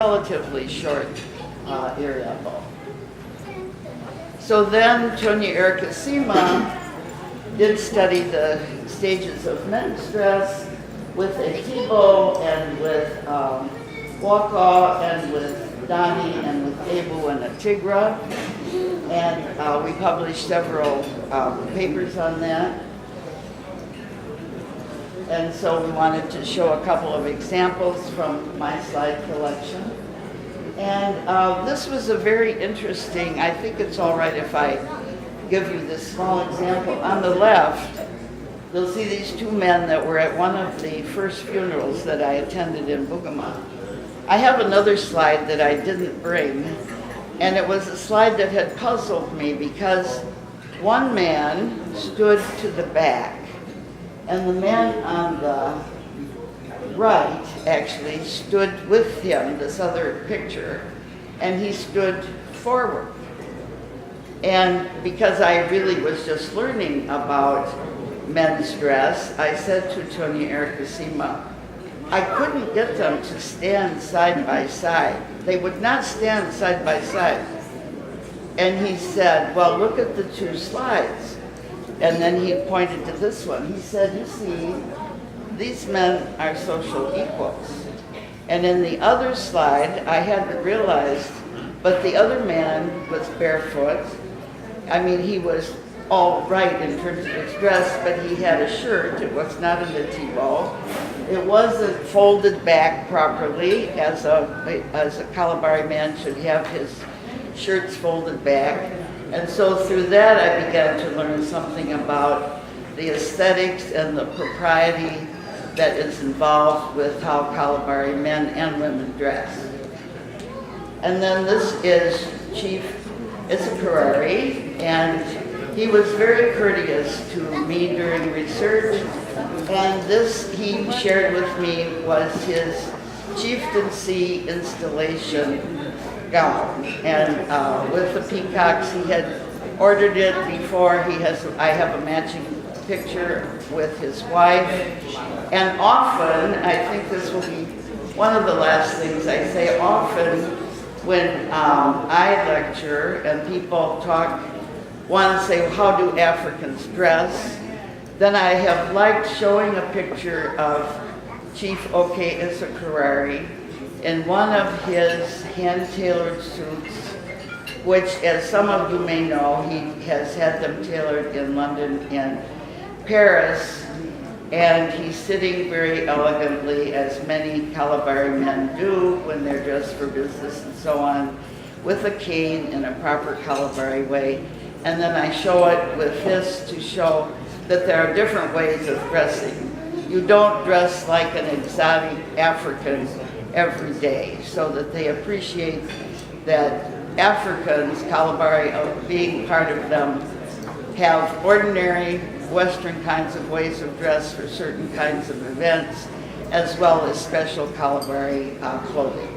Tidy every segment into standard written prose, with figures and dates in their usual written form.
relatively short area. So then Tonya Erica Sima did study the stages of men's dress with Etibo and with Waka and with Donnie and with Abu and Atigra. And we published several papers on that. And so we wanted to show a couple of examples from my slide collection. And this was a very interesting, I think it's all right if I give you this small example. On the left, you'll see these two men that were at one of the first funerals that I attended in Bugama. I have another slide that I didn't bring, and it was a slide that had puzzled me because one man stood to the back, and the man on the right actually stood with him, this other picture, and he stood forward. And because I really was just learning about men's dress, I said to Tonya Erica Sima, I couldn't get them to stand side by side. They would not stand side by side. And he said, well, look at the two slides. And then he pointed to this one. He said, you see, these men are social equals. And in the other slide, I hadn't realized, but the other man was barefoot. I mean, he was all right in terms of his dress, but he had a shirt. It was not an Etibo. It wasn't folded back properly, as a Kalabari man should have his shirts folded back. And so through that, I began to learn something about the aesthetics and the propriety that is involved with how Kalabari men and women dress. And then this is Chief Isakarari, and he was very courteous to me during research. And this he shared with me was his chieftaincy installation gown, and with the peacocks, he had ordered it before. I have a matching picture with his wife, and often, I think this will be one of the last things I say, often when I lecture and people talk, one say, well, how do Africans dress? Then I have liked showing a picture of Chief O.K. Isakarari in one of his hand-tailored suits, which, as some of you may know, he has had them tailored in London and Paris, and he's sitting very elegantly, as many Kalabari men do when they're dressed for business and so on, with a cane in a proper Kalabari way. And then I show it with this to show that there are different ways of dressing. You don't dress like an exotic African every day, so that they appreciate that Africans, Kalabari, being part of them, have ordinary Western kinds of ways of dress for certain kinds of events, as well as special Kalabari clothing.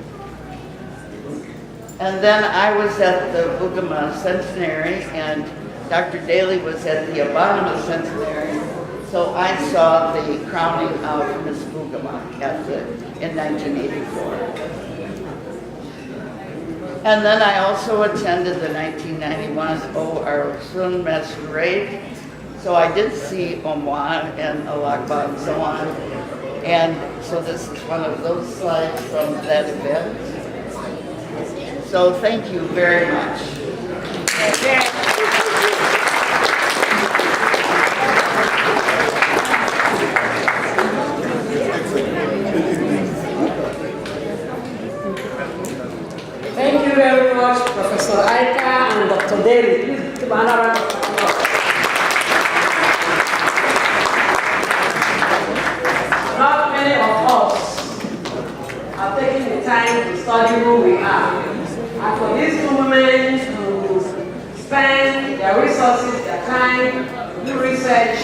And then I was at the Bugama Centenary, and Dr. Daly was at the Abanama Centenary, so I saw the crowning of Miss Bugama in 1984. And then I also attended the 1991 O.R. Sun Masquerade. So I did see Omwa and Alakba and so on. And so this is one of those slides from that event. So thank you very much. Thank you very much, Professor Aika and Dr. Daly. Please give another round of applause. Not many of us are taking the time to study who we are. And for these two women to spend their resources, their time, do research,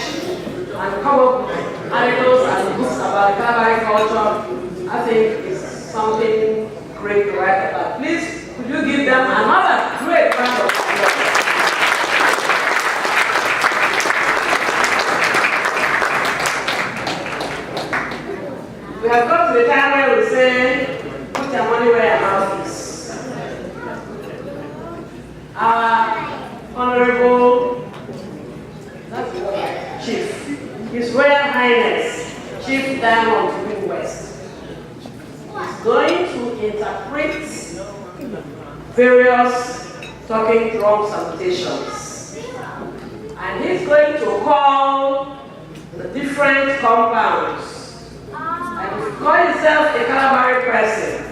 and come up with articles and books about the Kalabari culture, I think is something great to write about. Please, could you give them another great round of applause? We have got to the time where we say, put your money where your mouth interpret various talking drum salutations. And he's going to call the different compounds. And if you call yourself a Calabari person,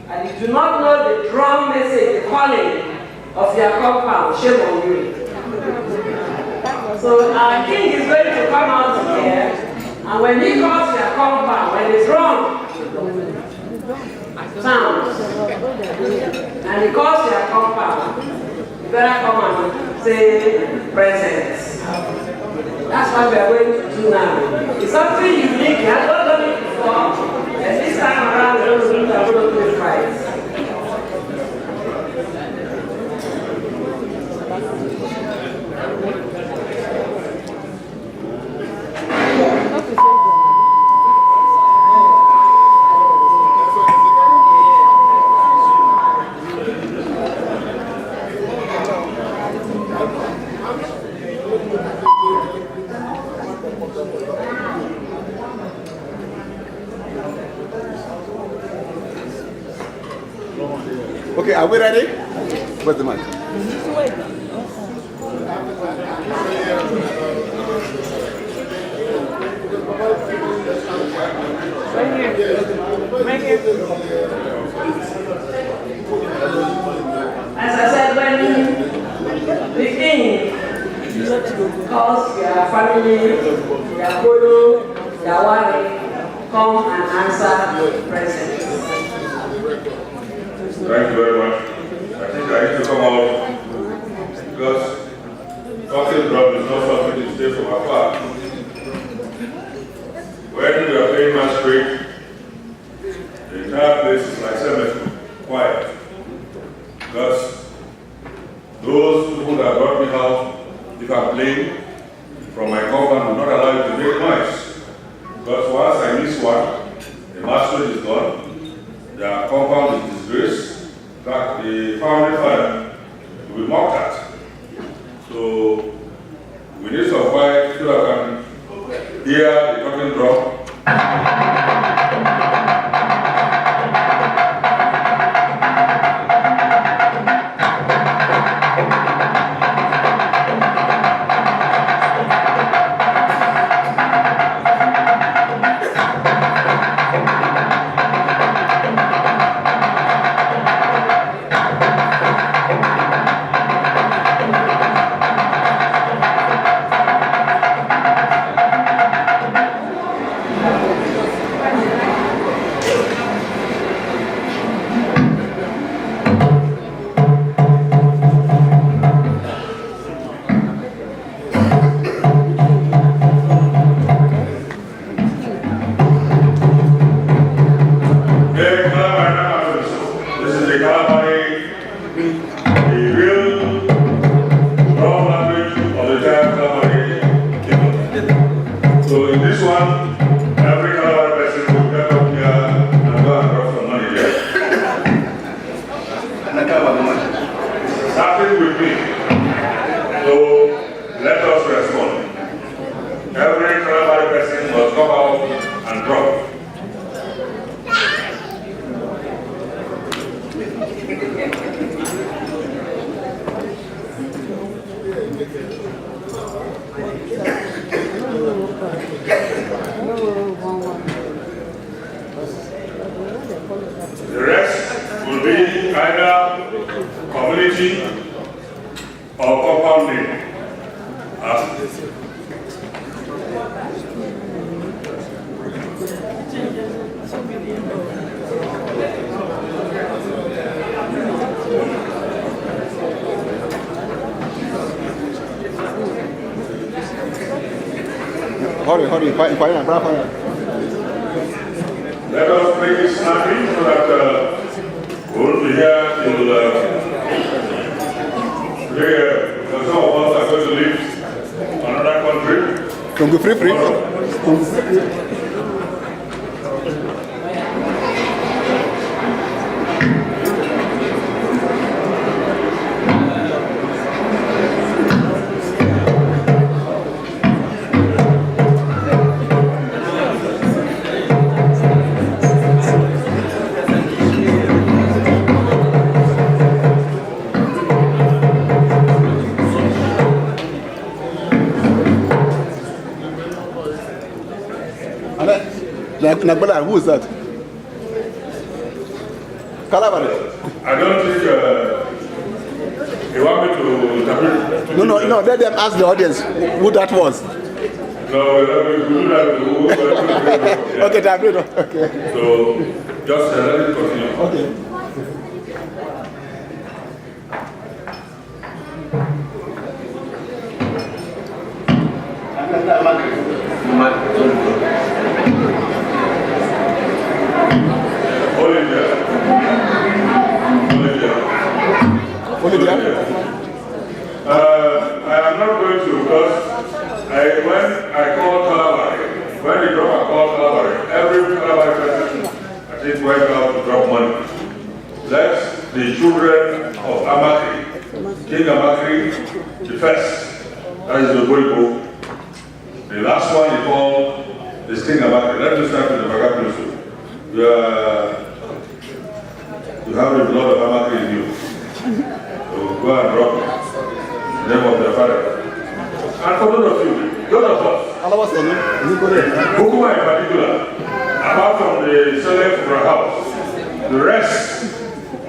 and you do not know the drum message, the calling of your compound, shame on you. So our king is going to come out here, and when he calls your compound, when the drum sounds, and he calls your compound, you better come and say present. That's what we are going to do now. It's something unique. I don't done it before, and this time around, we're going to do it right. Okay, are we ready? Where's the mic? Right here. As I said, when the king calls your family, your polo, your wari, come and answer present. Thank you very much. I think I need to come out because talking drum is not something to stay from afar. When we are playing masquerade, the entire place is like cemetery, quiet. Because those people that brought me out, if I'm playing from my compound, will not allow you to make noise. Because once I miss one, the masquerade is gone, their compound is disgraced. In fact, the founding father will be mocked at. So we need some quiet so that I can hear the talking drum. The rest will be either community or compound name. Hurry, quiet, Let us make it snappy so that we'll be here till some of us are going to leave another country. Don't go free. Nagbala, who is that? Calabari. I don't think you want me to interpret. No, let them ask the audience who that was. No, we do that. Okay, David. Okay. So, just let it continue. Okay. Olivia. I am not going to because when I called Calabari, when the drummer called Calabari, every Calabari person I think went out to drop money. Let the children of Amaki, King Amaki, the first, that is the Boibo. The last one he called the King Amaki. Let me start with the Bagapilusu. You have the blood of Amaki in you. So go and drop the name of their father. And for those of you, those of us, Bukuma in particular, apart from the selling for a house, the rest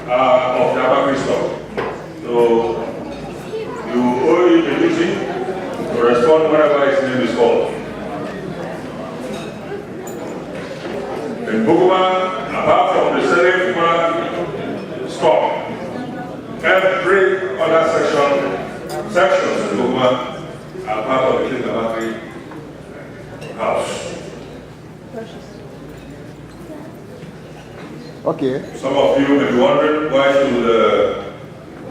are of the Amaki stock. So you owe him a duty to respond whenever his name is called. In Bukuma, apart from the selling for stock, every other sections in Bukuma are part of the King Amaki house. Okay. Some of you may be wondering why should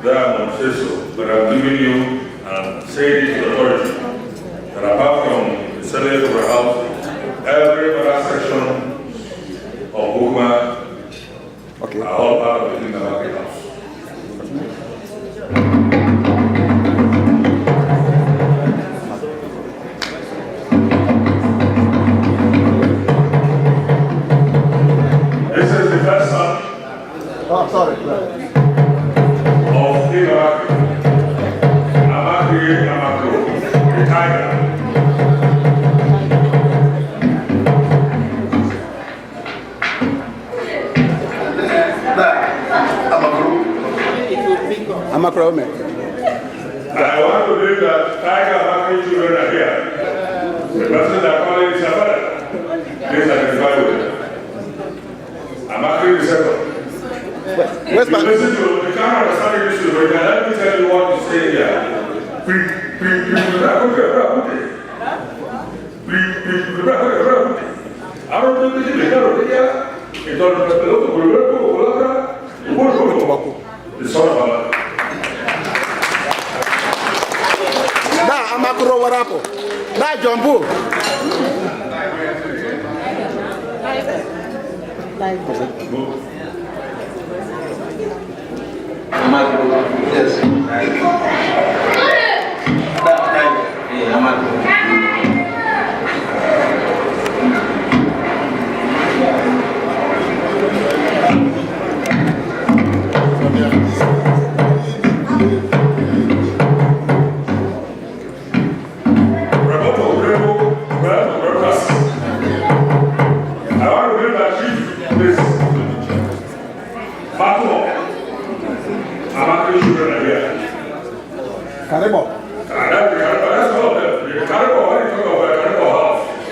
Diamond say so, but I'm giving you and saying it to authority that apart from the selling of a house, every other section of Bukuma Okay. are all part of the King Amaki house. This is the first son Oh, sorry. of King Amaki, Amaki Amakro, the tiger. I'm a crowd man. I want to believe that tiger Amaki children are here. The person that calling is Shabada. Please identify with him. Amaki the second. Where's You my... listen to the camera starting this to let me tell you what to say here. The son of Allah. Nah, I'm a crow warapo. Nah, John Boo.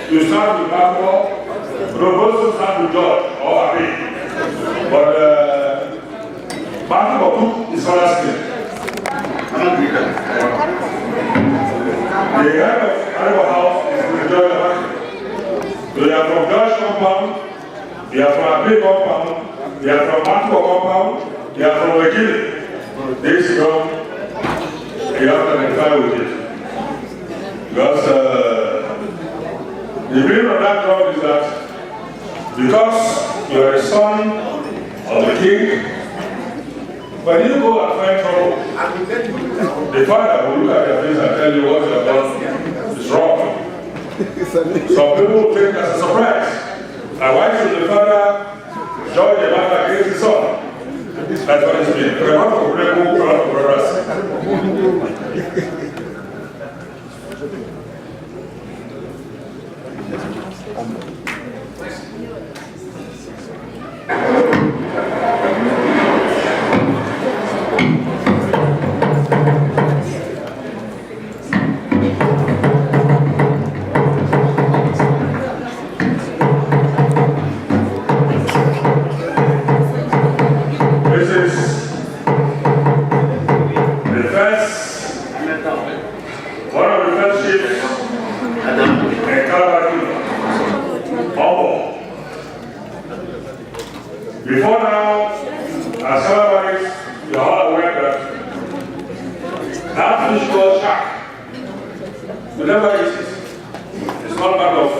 You start with basketball, Roboso start with George or Abi. But basketball is other skill. The head of Carnival House is with George Amaki. So they are from George compound, they are from Abi compound, they are from basketball compound, they are from Wekili. This is from, you have to identify with it. Because the meaning of that job is that because you are a son of the king, when you go and find trouble, the father will look at your face and tell you what you have done is wrong. Some people will take it as a surprise. And why should the father judge a matter against his son? That's what it means. The one of the brothers. This is the first, one of the first ships in Calabar. Before now, as Calabaris, you are all aware that that fish called shark, whenever it is, it's not part of